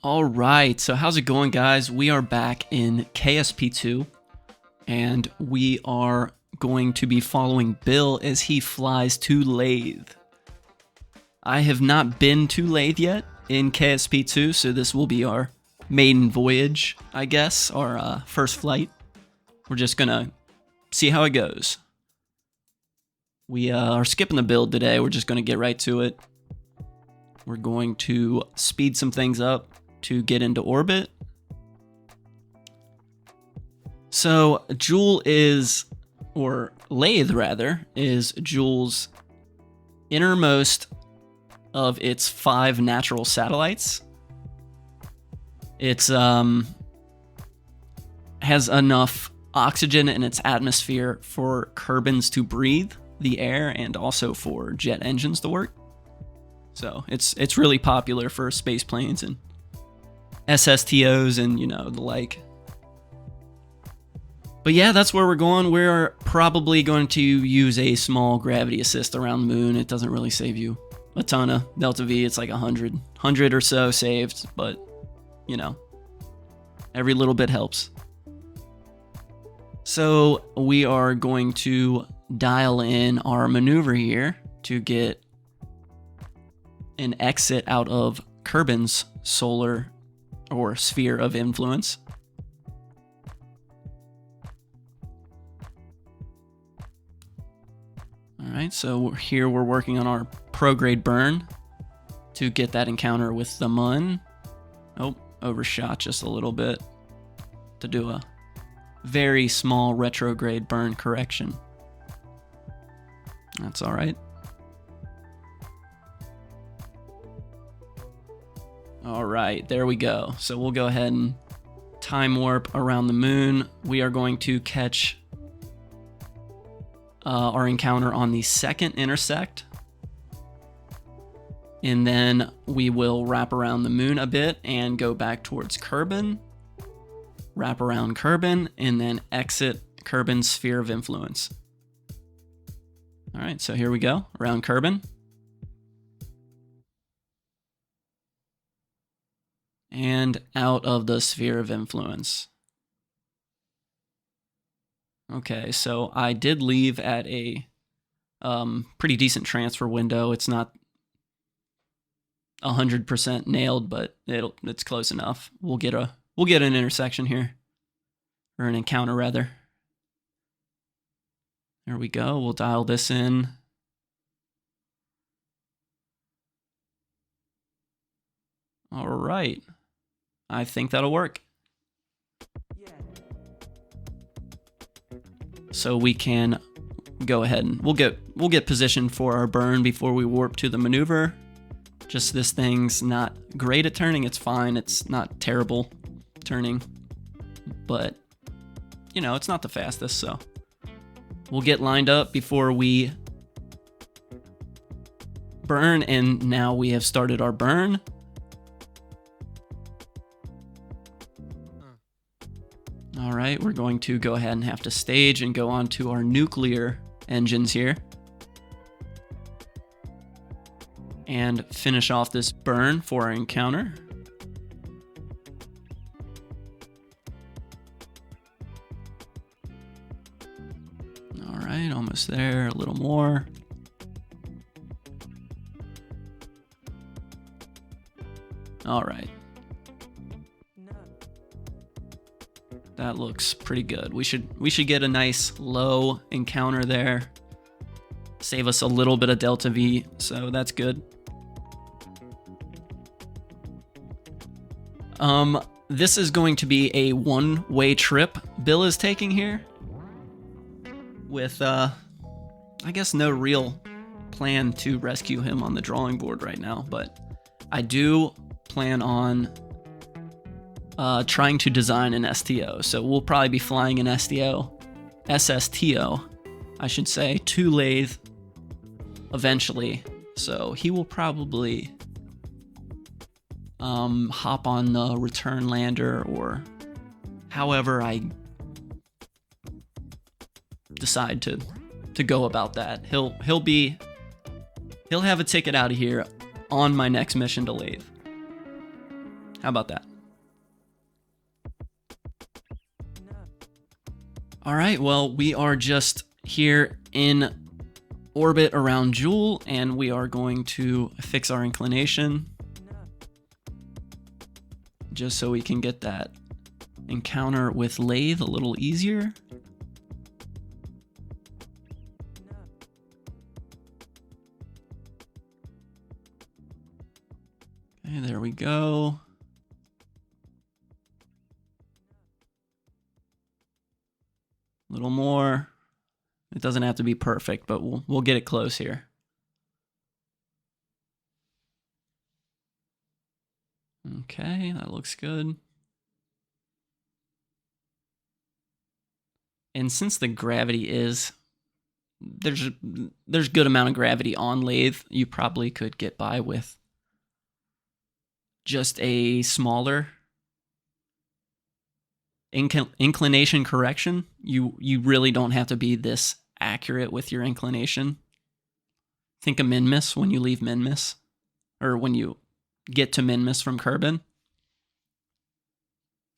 All right, so how's it going, guys? We are back in KSP2, and we are going to be following Bill as he flies to Laythe. I have not been to Laythe yet in KSP2, so this will be our maiden voyage, I guess, our first flight. We're just gonna see how it goes. We are skipping the build today. We're just gonna get right to it. We're going to speed some things up to get into orbit. So Joule is, or Laythe rather, is Joule's innermost of its 5 natural satellites. It's has enough oxygen in its atmosphere for Kerbins to breathe the air and also for jet engines to work. So it's really popular for space planes and SSTOs and, you know, the like. But yeah, that's where we're going. We're probably going to use a small gravity assist around the moon. It doesn't really save you a ton of Delta V. It's like 100 or so saved, but, you know, every little bit helps. So we are going to dial in our maneuver here to get an exit out of Kerbin's solar or sphere of influence. All right, so here we're working on our prograde burn to get that encounter with the Mun. Oh, overshot just a little bit to do a very small retrograde burn correction. That's all right. All right, there we go. So we'll go ahead and time warp around the moon. We are going to catch our encounter on the second intersect. And then we will wrap around the moon a bit and go back towards Kerbin. Wrap around Kerbin and then exit Kerbin's sphere of influence. All right, so here we go, around Kerbin. And out of the sphere of influence. Okay, so I did leave at a pretty decent transfer window. It's not 100% nailed, but it's close enough. We'll get an intersection here, or an encounter rather. There we go. We'll dial this in. All right. I think that'll work. So we can go ahead and we'll get positioned for our burn before we warp to the maneuver. Just this thing's not great at turning. It's fine. It's not terrible turning, but you know, it's not the fastest. So we'll get lined up before we burn, and now we have started our burn. All right, we're going to go ahead and have to stage and go on to our nuclear engines here and finish off this burn for our encounter. All right, almost there, a little more. All right. That looks pretty good. We should get a nice low encounter there. Save us a little bit of Delta V, so that's good. This is going to be a one-way trip Bill is taking here with I guess no real plan to rescue him on the drawing board right now, but I do plan on trying to design an STO. So we'll probably be flying an SSTO, I should say, to Laythe eventually. So he will probably hop on the return lander, or however I decide to go about that. He'll have a ticket out of here on my next mission to Laythe. How about that? All right, well, we are just here in orbit around Joule, and we are going to fix our inclination just so we can get that encounter with Laythe a little easier. Okay, there we go. A little more. It doesn't have to be perfect, but we'll get it close here. Okay, that looks good. And since the gravity is, there's good amount of gravity on Laythe, you probably could get by with just a smaller inclination correction. You really don't have to be this accurate with your inclination. Think of min-miss when you leave min-miss, or when you get to min-miss from Kerbin.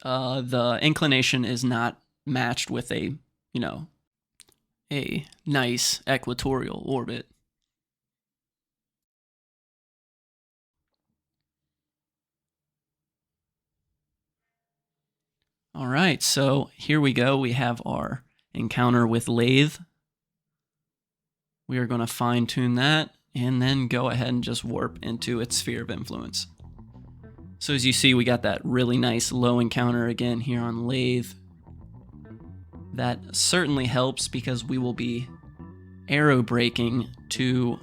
The inclination is not matched with a nice equatorial orbit. All right, so here we go. We have our encounter with Laythe. We are going to fine tune that and then go ahead and just warp into its sphere of influence. So as you see, we got that really nice low encounter again here on Laythe. That certainly helps because we will be aero braking to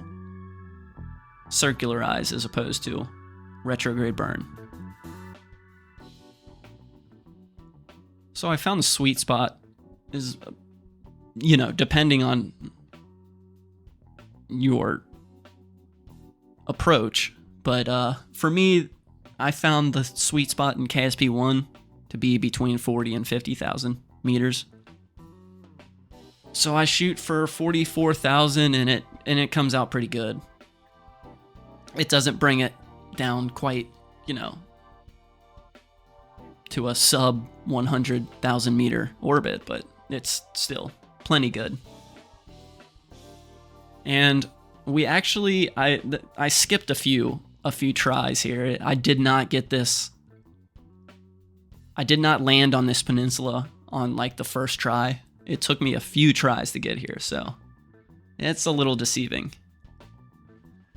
circularize as opposed to retrograde burn. So I found the sweet spot is, depending on your approach. But for me, I found the sweet spot in KSP1 to be between 40 and 50,000 meters. So I shoot for 44,000 and it comes out pretty good. It doesn't bring it down quite, to a sub 100,000 meter orbit, but it's still plenty good. And we actually, I skipped a few tries here. I did not get this. I did not land on this peninsula on like the first try. It took me a few tries to get here, so it's a little deceiving.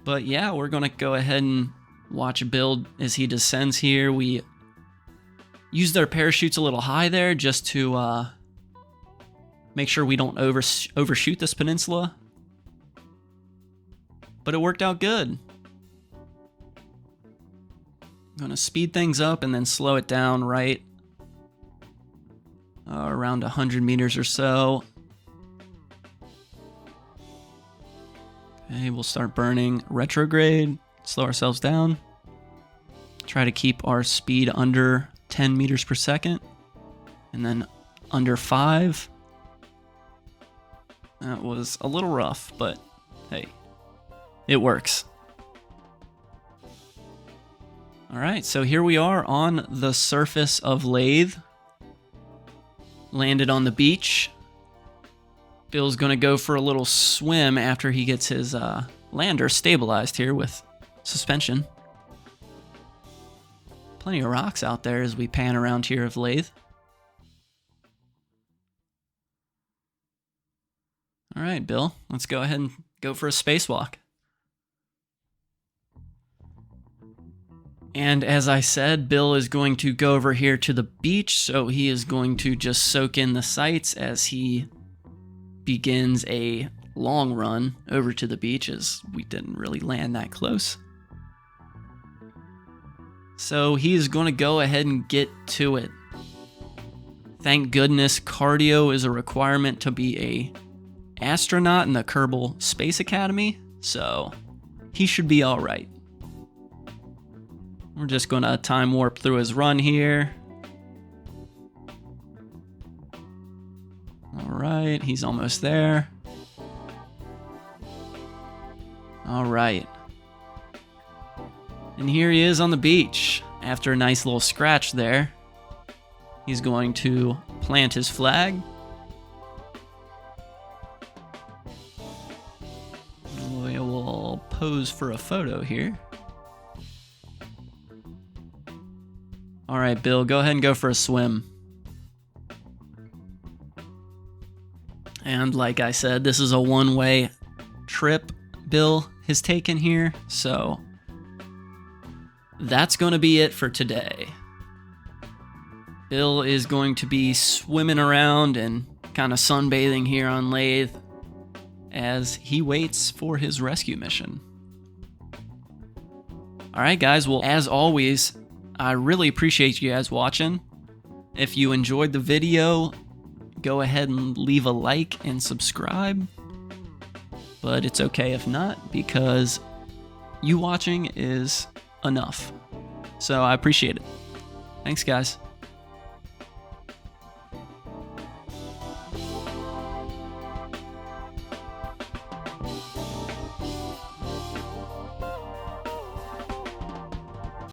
But yeah, we're gonna go ahead and watch Bill as he descends here. We used our parachutes a little high there just to make sure we don't overshoot this peninsula. But it worked out good. I'm gonna speed things up and then slow it down right around 100 meters or so. Okay, we'll start burning retrograde, slow ourselves down. Try to keep our speed under 10 meters per second, and then under 5. That was a little rough, but hey, it works. All right, so here we are on the surface of Laythe. Landed on the beach. Bill's gonna go for a little swim after he gets his lander stabilized here with suspension. Plenty of rocks out there as we pan around here of Laythe. All right, Bill, let's go ahead and go for a spacewalk. And as I said, Bill is going to go over here to the beach, so he is going to just soak in the sights as he begins a long run over to the beach, as we didn't really land that close. So he's going to go ahead and get to it. Thank goodness cardio is a requirement to be a astronaut in the Kerbal Space Academy, so he should be all right. We're just going to time warp through his run here. All right, he's almost there. All right. And here he is on the beach. After a nice little scratch there, he's going to plant his flag. We will pose for a photo here. All right, Bill, go ahead and go for a swim. And like I said, this is a one-way trip Bill has taken here, so that's going to be it for today. Bill is going to be swimming around and kind of sunbathing here on Laythe as he waits for his rescue mission. Alright guys, well as always, I really appreciate you guys watching. If you enjoyed the video, go ahead and leave a like and subscribe. But it's okay if not, because you watching is enough. So I appreciate it. Thanks guys.